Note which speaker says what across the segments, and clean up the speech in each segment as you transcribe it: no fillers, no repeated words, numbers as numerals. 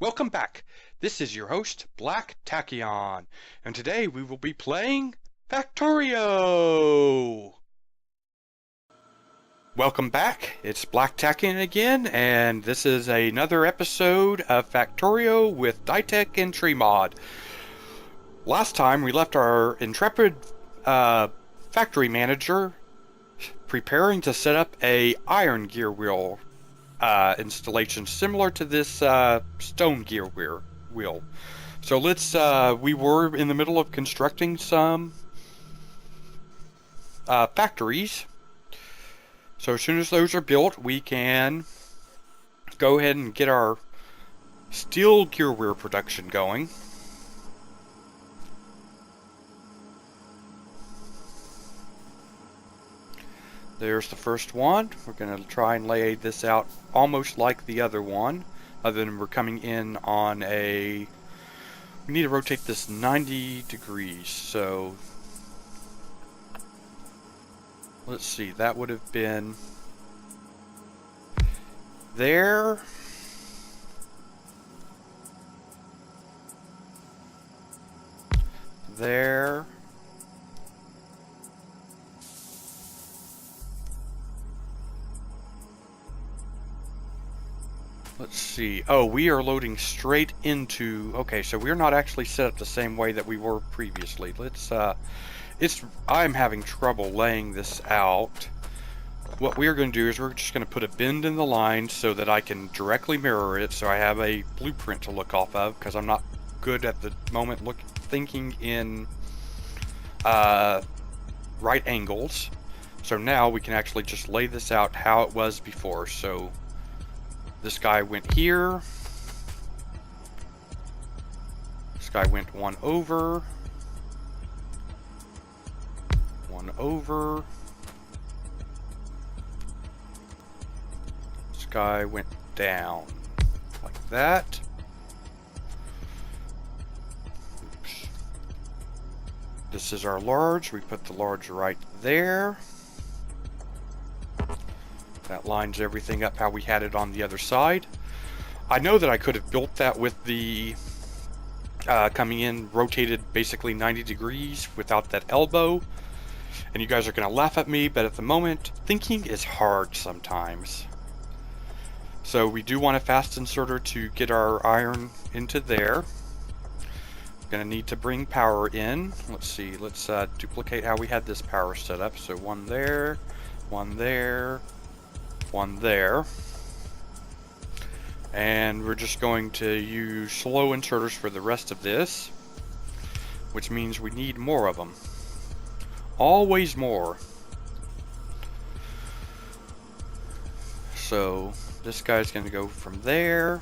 Speaker 1: Welcome back. This is your host, Black Tachyon, and today we will be playing Factorio! Welcome back. It's Black Tachyon again, and this is another episode of Factorio with DyTech and TreeMod. Last time we left our intrepid factory manager preparing to set up a iron gear wheel installation similar to this stone gear wheel. So we were in the middle of constructing some factories. So as soon as those are built, we can go ahead and get our steel gear wheel production going. There's the first one. We're going to try and lay this out almost like the other one, other than we're coming in on a... We need to rotate this 90 degrees, so... Let's see, that would have been... there... there... Let's see. Oh, we are loading straight into... Okay, so we're not actually set up the same way that we were previously. I'm having trouble laying this out. What we are going to do is we're just going to put a bend in the line so that I can directly mirror it, so I have a blueprint to look off of, because I'm not good at the moment thinking in right angles. So now we can actually just lay this out how it was before. So this guy went here. This guy went one over. One over. This guy went down. Like that. Oops. This is our large. We put the large right there. That lines everything up how we had it on the other side. I know that I could have built that with the coming in rotated basically 90 degrees without that elbow. And you guys are going to laugh at me, but at the moment, thinking is hard sometimes. So we do want a fast inserter to get our iron into there. Going to need to bring power in. Let's see, let's duplicate how we had this power set up. So one there, one there, one there, and we're just going to use slow inserters for the rest of this, which means we need more of them. Always more. So this guy's going to go from there.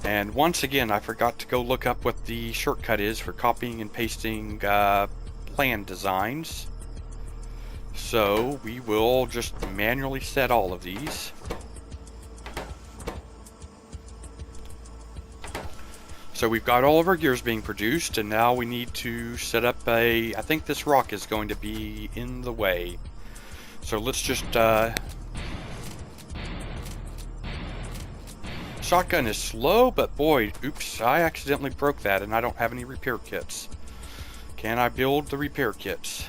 Speaker 1: And once again, I forgot to go look up what the shortcut is for copying and pasting plan designs. So we will just manually set all of these. So we've got all of our gears being produced, and now we need to set up I think this rock is going to be in the way. So let's just... Shotgun is slow, but boy, oops, I accidentally broke that and I don't have any repair kits. Can I build the repair kits?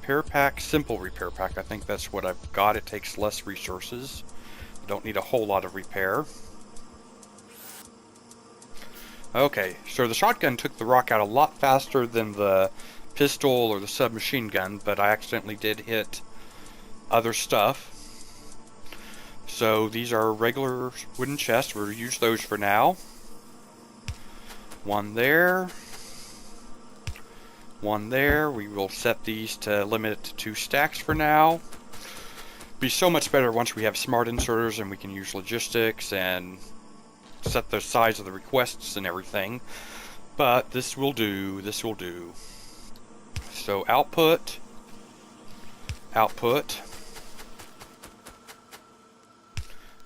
Speaker 1: Repair pack, simple repair pack. I think that's what I've got. It takes less resources. Don't need a whole lot of repair. Okay, so the shotgun took the rock out a lot faster than the pistol or the submachine gun, but I accidentally did hit other stuff. So these are regular wooden chests. We'll use those for now. One there. One there. We will set these to limit it to 2 stacks for now. Be so much better once we have smart inserters and we can use logistics and set the size of the requests and everything. But this will do. This will do. So output. Output.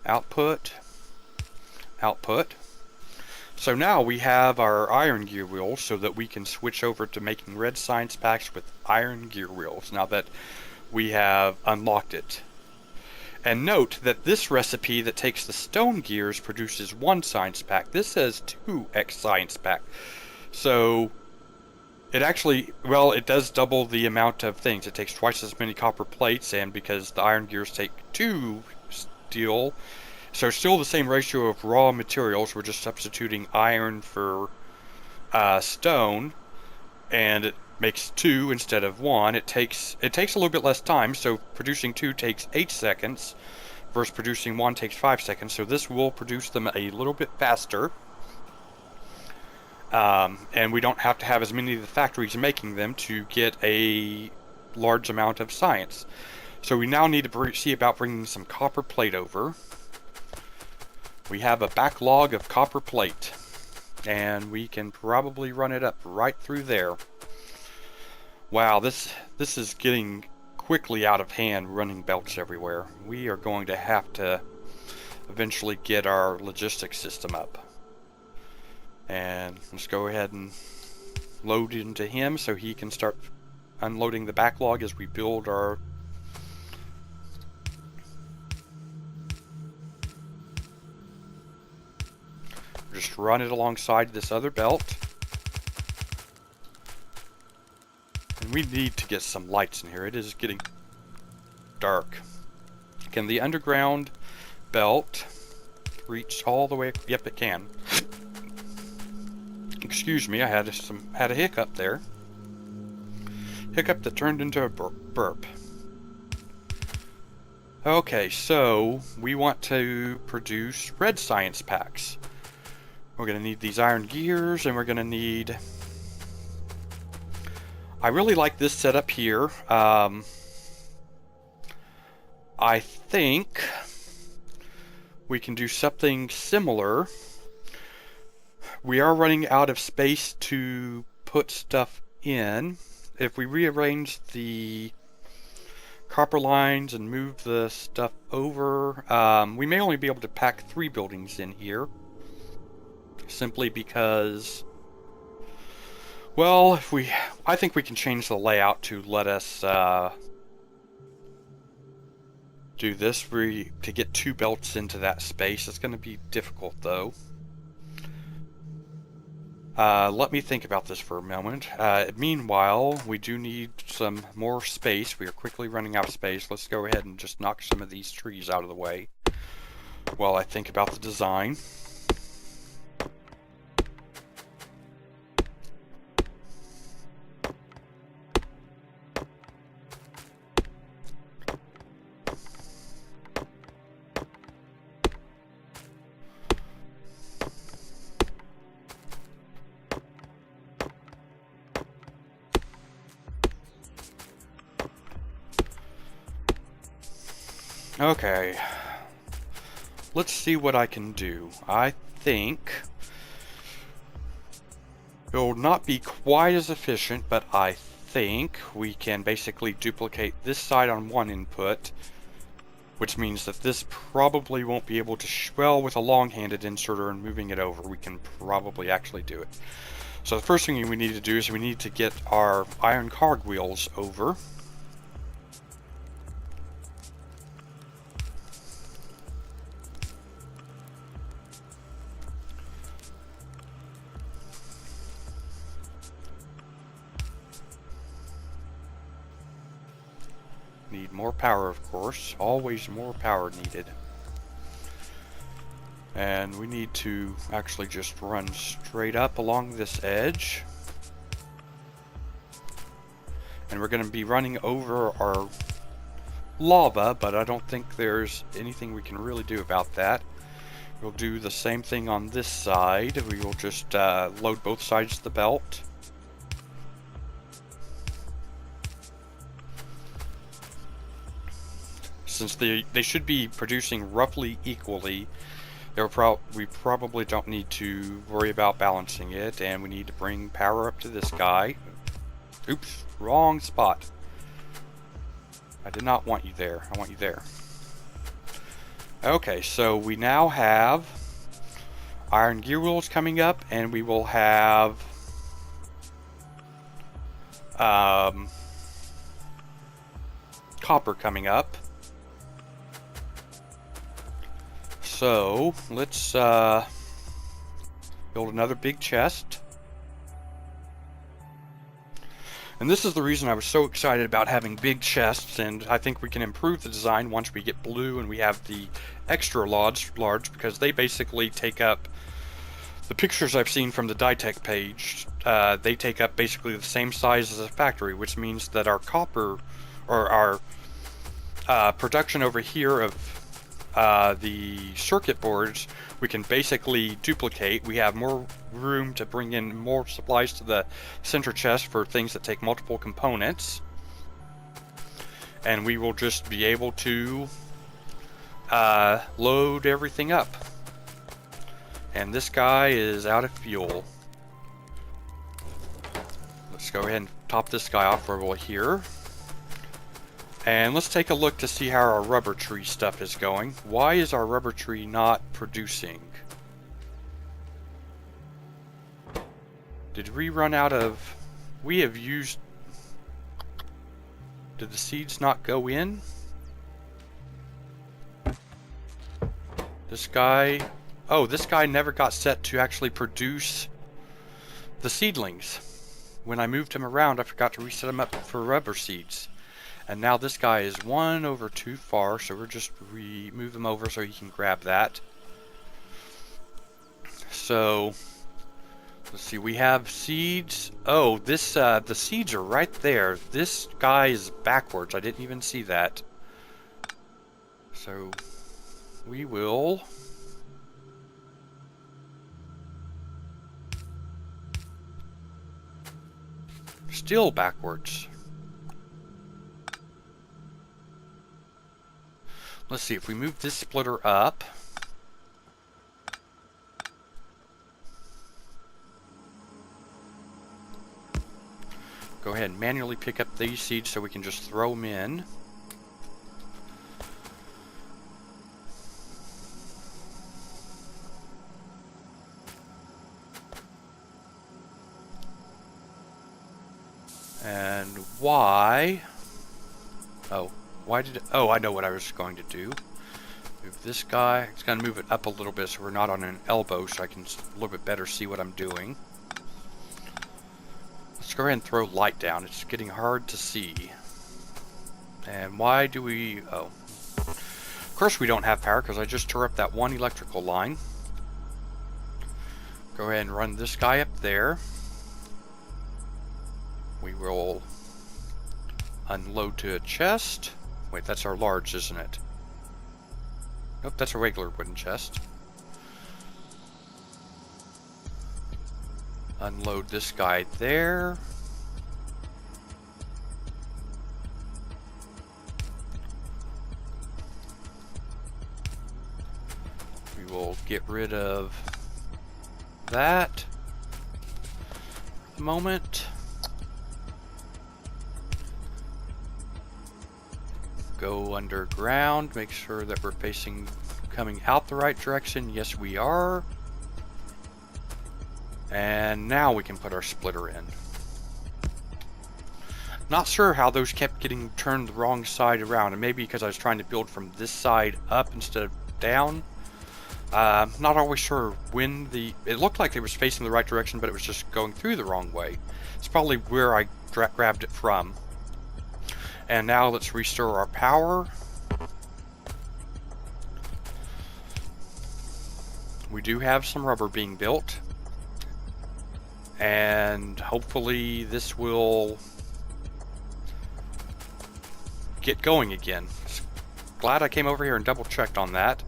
Speaker 1: Output, output. So now we have our iron gear wheels so that we can switch over to making red science packs with iron gear wheels now that we have unlocked it. And note that this recipe that takes the stone gears produces 1 science pack. This says 2x science pack. So it actually, well, it does double the amount of things. It takes twice as many copper plates, and because the iron gears take 2 steel, so still the same ratio of raw materials. We're just substituting iron for stone, and it makes 2 instead of 1. It takes a little bit less time, so producing 2 takes 8 seconds versus producing 1 takes 5 seconds. So this will produce them a little bit faster. And we don't have to have as many of the factories making them to get a large amount of science. So we now need to see about bringing some copper plate over. We have a backlog of copper plate, and we can probably run it up right through there. Wow, this is getting quickly out of hand, running belts everywhere. We are going to have to eventually get our logistics system up. And let's go ahead and load into him so he can start unloading the backlog as we build our... Just run it alongside this other belt. And we need to get some lights in here. It is getting dark. Can the underground belt reach all the way? Yep, it can. Excuse me, I had a hiccup there. Hiccup that turned into a burp. Okay, so we want to produce red science packs. We're going to need these iron gears, and we're going to need... I really like this setup here. I think we can do something similar. We are running out of space to put stuff in. If we rearrange the copper lines and move the stuff over, we may only be able to pack 3 buildings in here. Simply because, well, I think we can change the layout to let us do this. To get 2 belts into that space, it's going to be difficult though. Let me think about this for a moment. Meanwhile, we do need some more space. We are quickly running out of space. Let's go ahead and just knock some of these trees out of the way while I think about the design. Okay, let's see what I can do. I think it will not be quite as efficient, but I think we can basically duplicate this side on one input, which means that this probably won't be able to, well, with a long-handed inserter and moving it over, we can probably actually do it. So the first thing we need to do is we need to get our iron cogwheels over. Need more power, of course. Always more power needed. And we need to actually just run straight up along this edge. And we're going to be running over our lava, but I don't think there's anything we can really do about that. We'll do the same thing on this side. We will just load both sides of the belt. Since they should be producing roughly equally, we probably don't need to worry about balancing it, and we need to bring power up to this guy. Oops, wrong spot. I did not want you there. I want you there. Okay, so we now have iron gear wheels coming up, and we will have copper coming up. So let's build another big chest. And this is the reason I was so excited about having big chests, and I think we can improve the design once we get blue and we have the extra large, because they basically take up, the pictures I've seen from the DyTech page, they take up basically the same size as a factory, which means that our copper, or our production over here of the circuit boards, we can basically duplicate. We have more room to bring in more supplies to the center chest for things that take multiple components, and we will just be able to load everything up. And this guy is out of fuel. Let's go ahead and top this guy off over here. And let's take a look to see how our rubber tree stuff is going. Why is our rubber tree not producing? Did we run out of... We have used... Did the seeds not go in? This guy... Oh, this guy never got set to actually produce the seedlings. When I moved him around, I forgot to reset him up for rubber seeds. And now this guy is one over too far, so we're just move him over so he can grab that. So, let's see, we have seeds. Oh, this the seeds are right there. This guy is backwards. I didn't even see that. So, we will... Still backwards. Let's see, if we move this splitter up, go ahead and manually pick up these seeds so we can just throw them in. And why? Oh. Why did it, oh, I know what I was going to do. Move this guy. It's going to move it up a little bit so we're not on an elbow, so I can a little bit better see what I'm doing. Let's go ahead and throw light down. It's getting hard to see. And why do we... Oh. Of course we don't have power because I just tore up that one electrical line. Go ahead and run this guy up there. We will unload to a chest. Wait, that's our large, isn't it? Nope, that's a regular wooden chest. Unload this guy there. We will get rid of that for the moment. Go underground, make sure that we're facing, coming out the right direction. Yes, we are. And now we can put our splitter in. Not sure how those kept getting turned the wrong side around, and maybe because I was trying to build from this side up instead of down. Not always sure when it looked like it was facing the right direction, but it was just going through the wrong way. It's probably where I grabbed it from. And now let's restore our power. We do have some rubber being built. And hopefully this will get going again. Glad I came over here and double checked on that.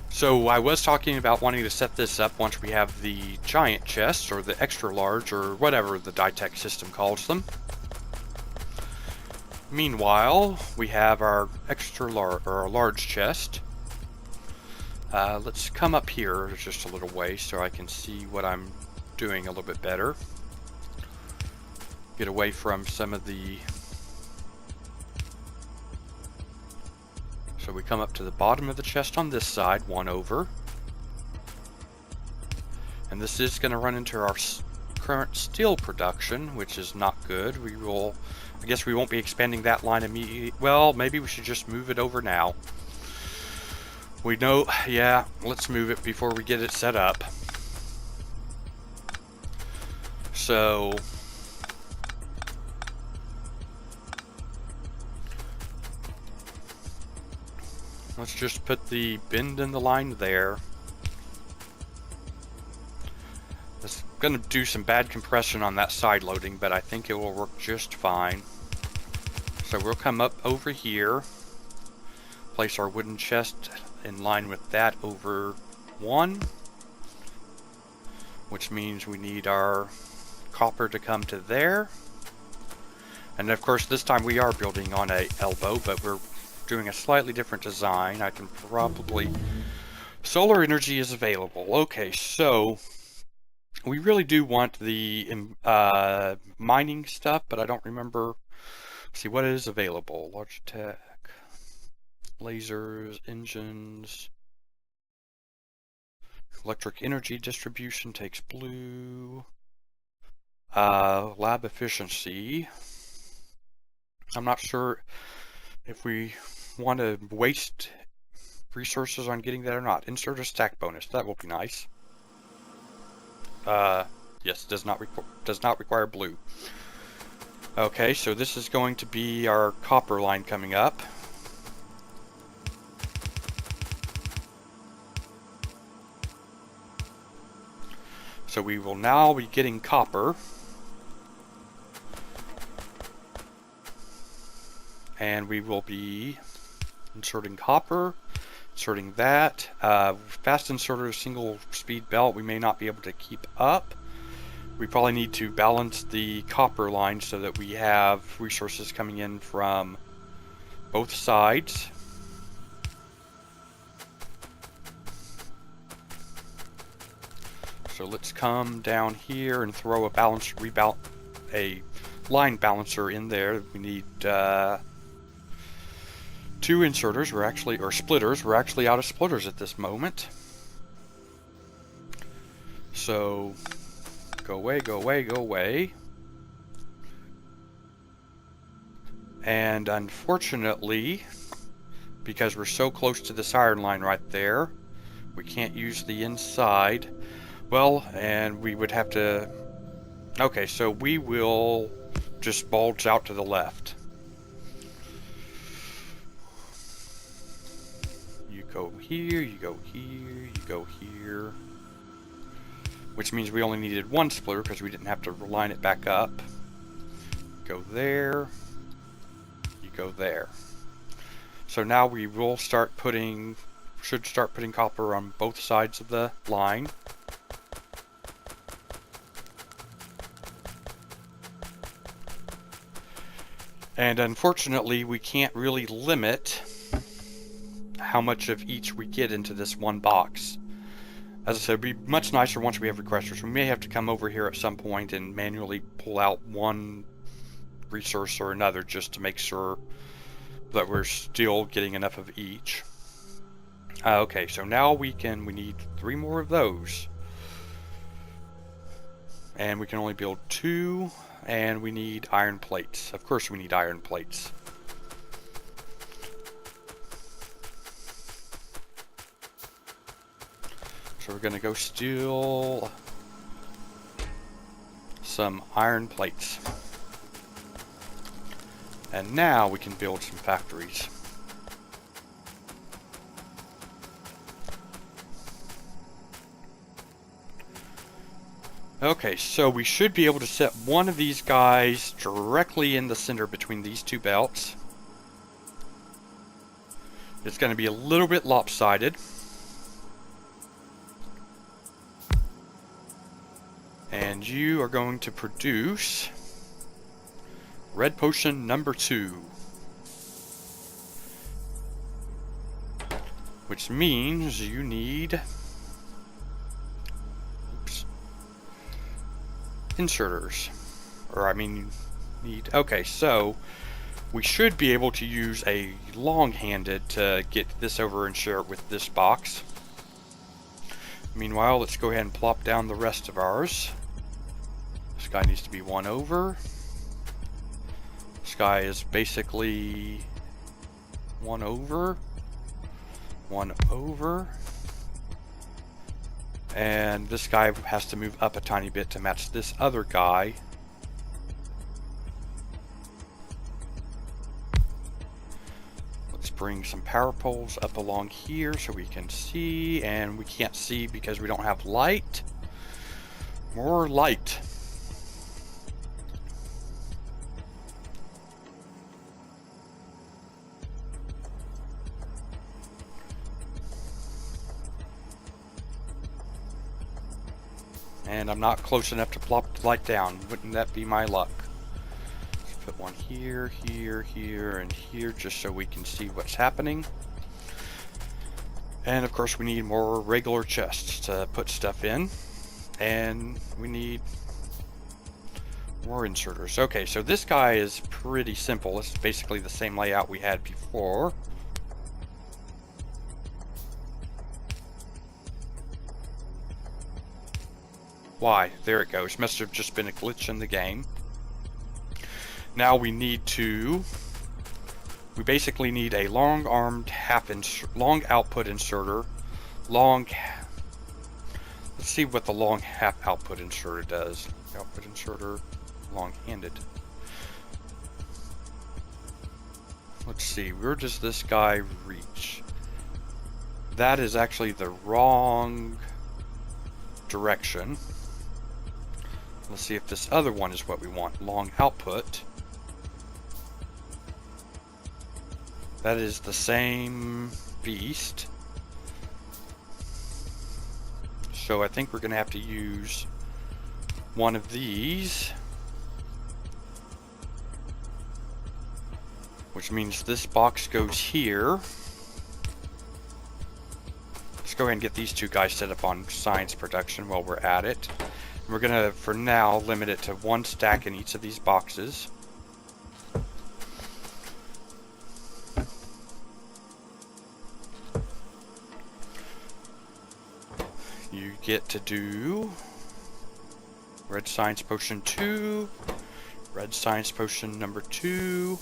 Speaker 1: So I was talking about wanting to set this up once we have the giant chests, or the extra large, or whatever the DyTech system calls them. Meanwhile, we have our extra large, or our large chest. Let's come up here just a little way so I can see what I'm doing a little bit better. Get away from some of the... So we come up to the bottom of the chest on this side, one over. And this is going to run into our current steel production, which is not good. I guess we won't be expanding that line immediately. Well, maybe we should just move it over now. We know, yeah, let's move it before we get it set up. So, let's just put the bend in the line there. It's going to do some bad compression on that side loading, but I think it will work just fine. So we'll come up over here, place our wooden chest in line with that over 1, which means we need our copper to come to there. And of course this time we are building on a elbow, but we're doing a slightly different design. I can probably... Solar energy is available. Okay, so we really do want the mining stuff, but I don't remember. Let's see what is available. Logitech, lasers, engines, electric energy distribution takes blue, lab efficiency. I'm not sure if we want to waste resources on getting that or not. Insert a stack bonus. That will be nice. Yes, does not require blue. Okay, so this is going to be our copper line coming up. So we will now be getting copper. And we will be inserting copper, inserting that. Fast inserter, single speed belt, we may not be able to keep up. We probably need to balance the copper line so that we have resources coming in from both sides. So let's come down here and throw a line balancer in there. We need 2 inserters. Or splitters. We're actually out of splitters at this moment. So go away, go away, go away. And unfortunately, because we're so close to this iron line right there, we can't use the inside. Well, and we would have to... Okay, so we will just bulge out to the left. You go here, you go here, you go here. Which means we only needed 1 splitter because we didn't have to line it back up. Go there. You go there. So now we will should start putting copper on both sides of the line. And unfortunately, we can't really limit how much of each we get into this one box. As I said, it'd be much nicer once we have requesters. We may have to come over here at some point and manually pull out one resource or another just to make sure that we're still getting enough of each. Okay, so now we need 3 more of those. And we can only build 2, and we need iron plates. Of course we need iron plates. So we're gonna go steal some iron plates. And now we can build some factories. Okay, so we should be able to set one of these guys directly in the center between these 2 belts. It's going to be a little bit lopsided. And you are going to produce red potion number 2. Which means you need... inserters. Okay, so we should be able to use a long-handed to get this over and share it with this box. Meanwhile, let's go ahead and plop down the rest of ours. This guy needs to be one over. This guy is basically one over. One over. And this guy has to move up a tiny bit to match this other guy. Let's bring some power poles up along here so we can see, and we can't see because we don't have light. More light. And I'm not close enough to plop the light down. Wouldn't that be my luck? Let's put one here, here, here, and here, just so we can see what's happening. And of course we need more regular chests to put stuff in. And we need more inserters. Okay, so this guy is pretty simple. This is basically the same layout we had before. Why? There it goes. Must have just been a glitch in the game. Now we basically need a long-armed long output inserter. Let's see what the long half output inserter does. Output inserter, long-handed. Let's see, where does this guy reach? That is actually the wrong direction. Let's see if this other one is what we want. Long output. That is the same beast. So I think we're going to have to use one of these. Which means this box goes here. Let's go ahead and get these two guys set up on science production while we're at it. We're gonna, for now, limit it to one stack in each of these boxes. You get to do red science potion 2, red science potion number 2.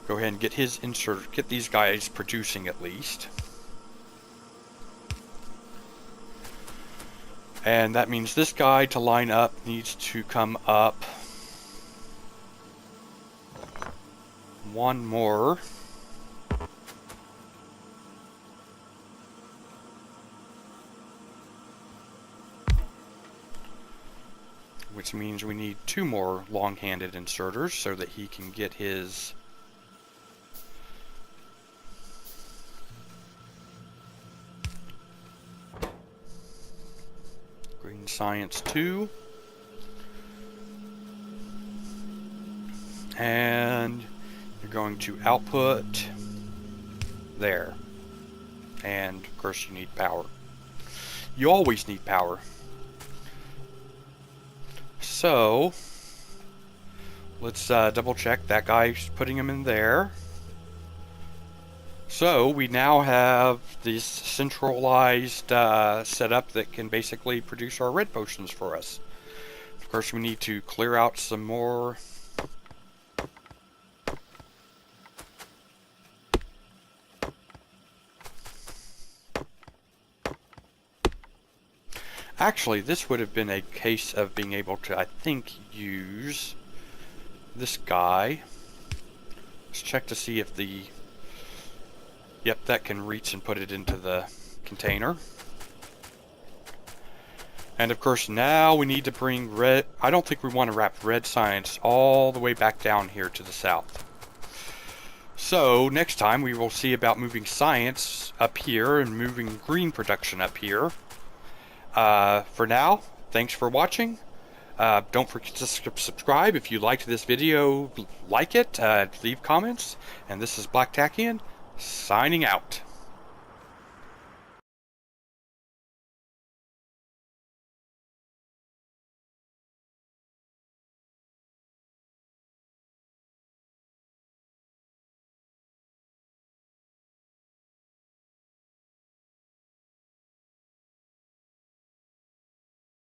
Speaker 1: Go ahead and get his insert, get these guys producing at least. And that means this guy to line up needs to come up one more. Which means we need two more long-handed inserters so that he can get his green science 2. And you're going to output there. And of course you need power. You always need power. So let's double check that guy's putting him in there. So we now have this centralized setup that can basically produce our red potions for us. Of course we need to clear out some more Actually, this would have been a case of being able to, I think, use this guy. Let's check to see if the... Yep, that can reach and put it into the container. And of course, now we need to bring red... I don't think we want to wrap red science all the way back down here to the south. So, next time we will see about moving science up here and moving green production up here. For now, thanks for watching. Don't forget to subscribe if you liked this video. Like it, leave comments. And this is Black Tachyon, signing out.